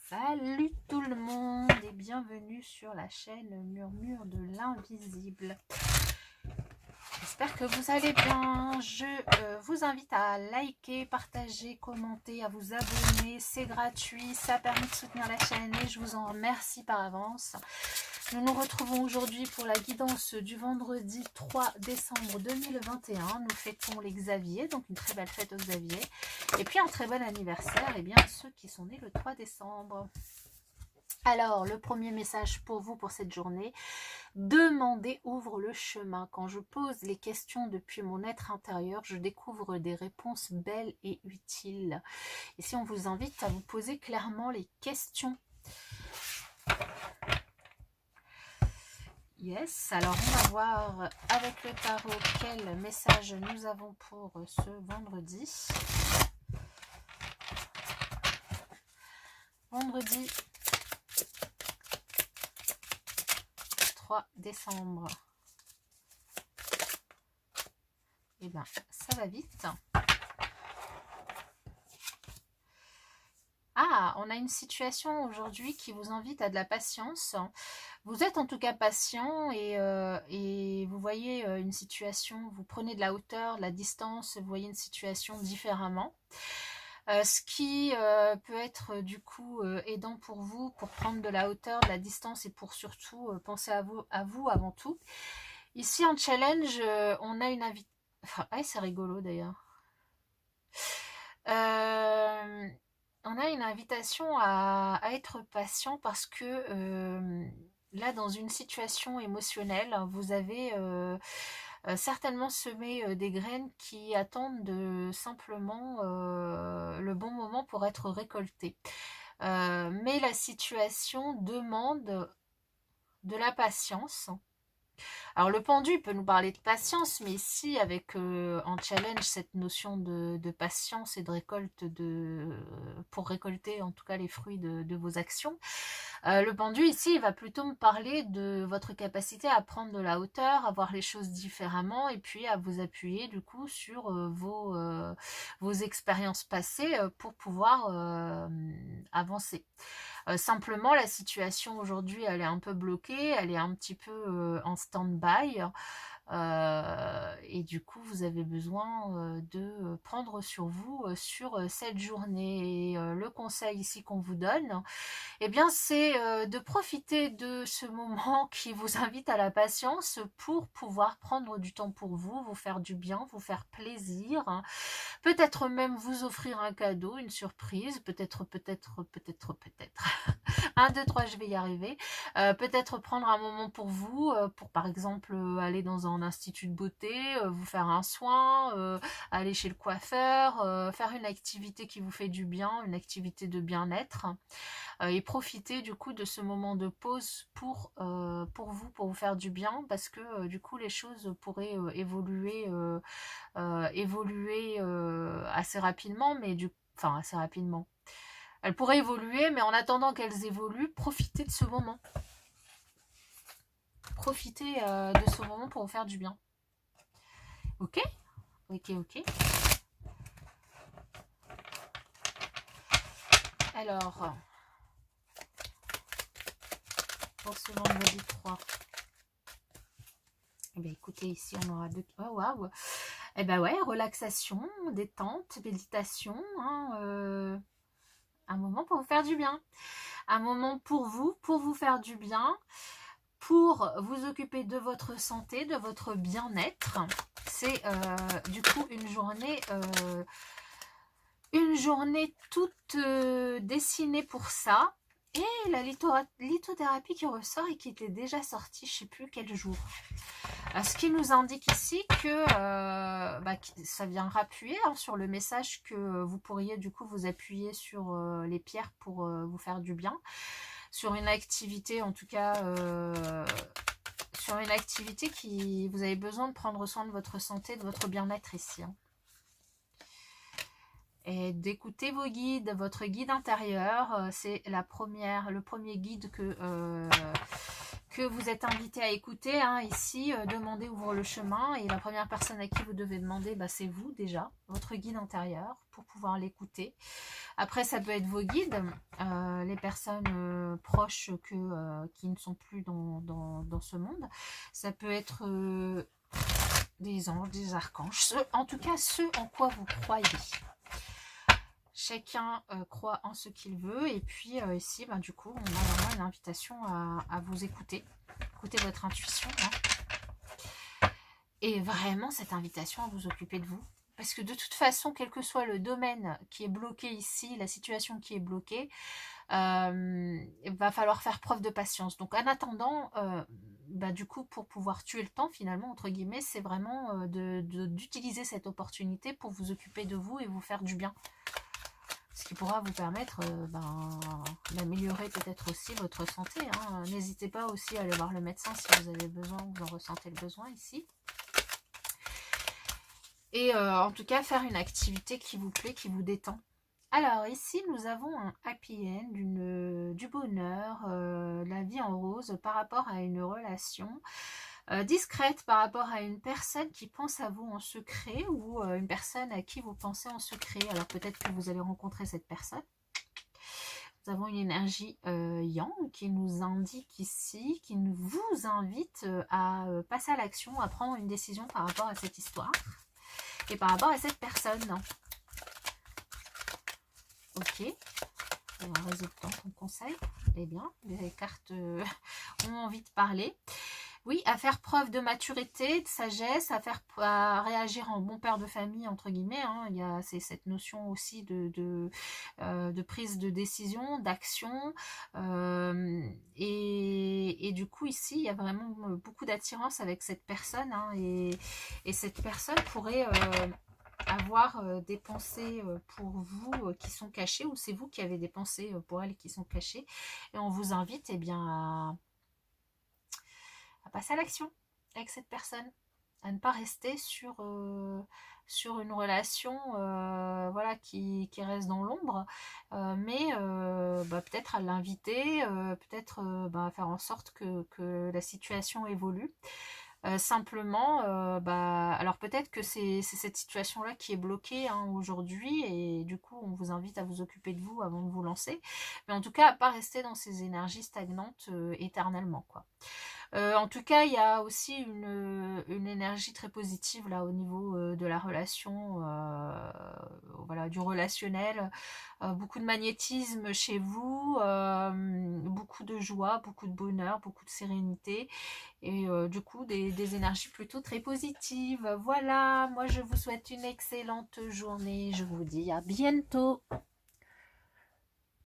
Salut tout le monde et bienvenue sur la chaîne Murmure de l'Invisible. J'espère que vous allez bien. Je vous invite à liker, partager, commenter, à vous abonner. C'est gratuit, ça permet de soutenir la chaîne et je vous en remercie par avance. Nous nous retrouvons aujourd'hui pour la guidance du vendredi 3 décembre 2021. Nous fêtons les Xavier, donc une très belle fête aux Xavier. Et puis un très bon anniversaire, et bien ceux qui sont nés le 3 décembre. Alors, le premier message pour vous pour cette journée, demander ouvre le chemin. Quand je pose les questions depuis mon être intérieur, je découvre des réponses belles et utiles. Ici, on vous invite à vous poser clairement les questions. Yes, alors on va voir avec le tarot quel message nous avons pour ce vendredi. Vendredi 3 décembre. Eh bien, ça va vite. Ah, on a une situation aujourd'hui qui vous invite à de la patience. Vous êtes en tout cas patient et vous voyez une situation, vous prenez de la hauteur, de la distance, vous voyez une situation différemment. Ce qui peut être du coup aidant pour vous, pour prendre de la hauteur, de la distance et pour surtout penser à vous avant tout. Ici en challenge, on a une invitation. Enfin, ouais, c'est rigolo d'ailleurs. On a une invitation à être patient parce que là, dans une situation émotionnelle, vous avez certainement semé des graines qui attendent simplement le bon moment pour être récoltées. Mais la situation demande de la patience. Alors le pendu peut nous parler de patience, mais ici avec en challenge cette notion de patience et de récolte pour récolter en tout cas les fruits de vos actions. Le pendu ici il va plutôt me parler de votre capacité à prendre de la hauteur, à voir les choses différemment et puis à vous appuyer du coup sur vos expériences passées pour pouvoir avancer. Simplement, la situation aujourd'hui, elle est un peu bloquée, elle est un petit peu en stand-by. Et du coup, vous avez besoin de prendre sur vous sur cette journée. Et le conseil ici qu'on vous donne, eh bien, c'est de profiter de ce moment qui vous invite à la patience pour pouvoir prendre du temps pour vous, vous faire du bien, vous faire plaisir. Peut-être même vous offrir un cadeau, une surprise, peut-être. 1, 2, 3, je vais y arriver. Peut-être prendre un moment pour vous, pour par exemple aller dans un institut de beauté, vous faire un soin, aller chez le coiffeur, faire une activité qui vous fait du bien, une activité de bien-être. Et profiter du coup de ce moment de pause pour vous faire du bien parce que du coup les choses pourraient évoluer assez rapidement, mais assez rapidement. Elles pourraient évoluer, mais en attendant qu'elles évoluent, profitez de ce moment. Profitez de ce moment pour vous faire du bien. Ok ? Ok. Alors, pour ce vendredi 3, eh bien écoutez, ici on aura deux... Oh waouh. Eh ben ouais, relaxation, détente, méditation, hein, un moment pour vous faire du bien. Un moment pour vous faire du bien, pour vous occuper de votre santé, de votre bien-être. C'est du coup une journée toute dessinée pour ça. Et la lithothérapie qui ressort et qui était déjà sortie, je ne sais plus quel jour. Ce qui nous indique ici que ça vient appuyer sur le message que vous pourriez du coup vous appuyer sur les pierres pour vous faire du bien. Sur une activité en tout cas, sur une activité qui vous avez besoin de prendre soin de votre santé, de votre bien-être ici. Et d'écouter vos guides, votre guide intérieur, c'est le premier guide que que vous êtes invité à écouter. Hein, ici, demandez ouvre le chemin. Et la première personne à qui vous devez demander, bah, c'est vous déjà, votre guide intérieur, pour pouvoir l'écouter. Après, ça peut être vos guides, les personnes proches qui ne sont plus dans ce monde. Ça peut être des anges, des archanges, en tout cas ceux en quoi vous croyez. Chacun croit en ce qu'il veut. Et puis ici, ben, du coup, on a vraiment une invitation à vous écouter. Écoutez votre intuition. Hein. Et vraiment cette invitation à vous occuper de vous. Parce que de toute façon, quel que soit le domaine qui est bloqué ici, la situation qui est bloquée, il va falloir faire preuve de patience. Donc en attendant, bah, du coup, pour pouvoir tuer le temps, finalement, entre guillemets, c'est vraiment d'utiliser cette opportunité pour vous occuper de vous et vous faire du bien. Ce qui pourra vous permettre d'améliorer peut-être aussi votre santé. Hein. N'hésitez pas aussi à aller voir le médecin si vous avez besoin, vous en ressentez le besoin ici. Et en tout cas, faire une activité qui vous plaît, qui vous détend. Alors ici, nous avons un happy end, du bonheur, la vie en rose par rapport à une relation discrète, par rapport à une personne qui pense à vous en secret ou une personne à qui vous pensez en secret. Alors peut-être que vous allez rencontrer cette personne. Nous avons une énergie yang qui nous indique ici, qui vous invite à passer à l'action, à prendre une décision par rapport à cette histoire et par rapport à cette personne. Ok, un résultat, ton conseil. Eh bien, les cartes ont envie de parler. Oui, à faire preuve de maturité, de sagesse, à réagir en bon père de famille, entre guillemets. Hein. Il y a cette notion aussi de prise de décision, d'action. Et du coup, ici, il y a vraiment beaucoup d'attirance avec cette personne. Hein, et cette personne pourrait avoir des pensées pour vous qui sont cachées, ou c'est vous qui avez des pensées pour elle qui sont cachées. Et on vous invite bien à passer à l'action avec cette personne, à ne pas rester sur une relation voilà, qui reste dans l'ombre, mais peut-être à l'inviter, peut-être faire en sorte que la situation évolue. Simplement, alors peut-être que c'est cette situation-là qui est bloquée hein, aujourd'hui, et du coup on vous invite à vous occuper de vous avant de vous lancer, mais en tout cas à pas rester dans ces énergies stagnantes éternellement, quoi. En tout cas, il y a aussi une énergie très positive là au niveau de la relation, voilà, du relationnel, beaucoup de magnétisme chez vous, beaucoup de joie, beaucoup de bonheur, beaucoup de sérénité, et du coup des énergies plutôt très positives. Voilà, moi je vous souhaite une excellente journée, je vous dis à bientôt.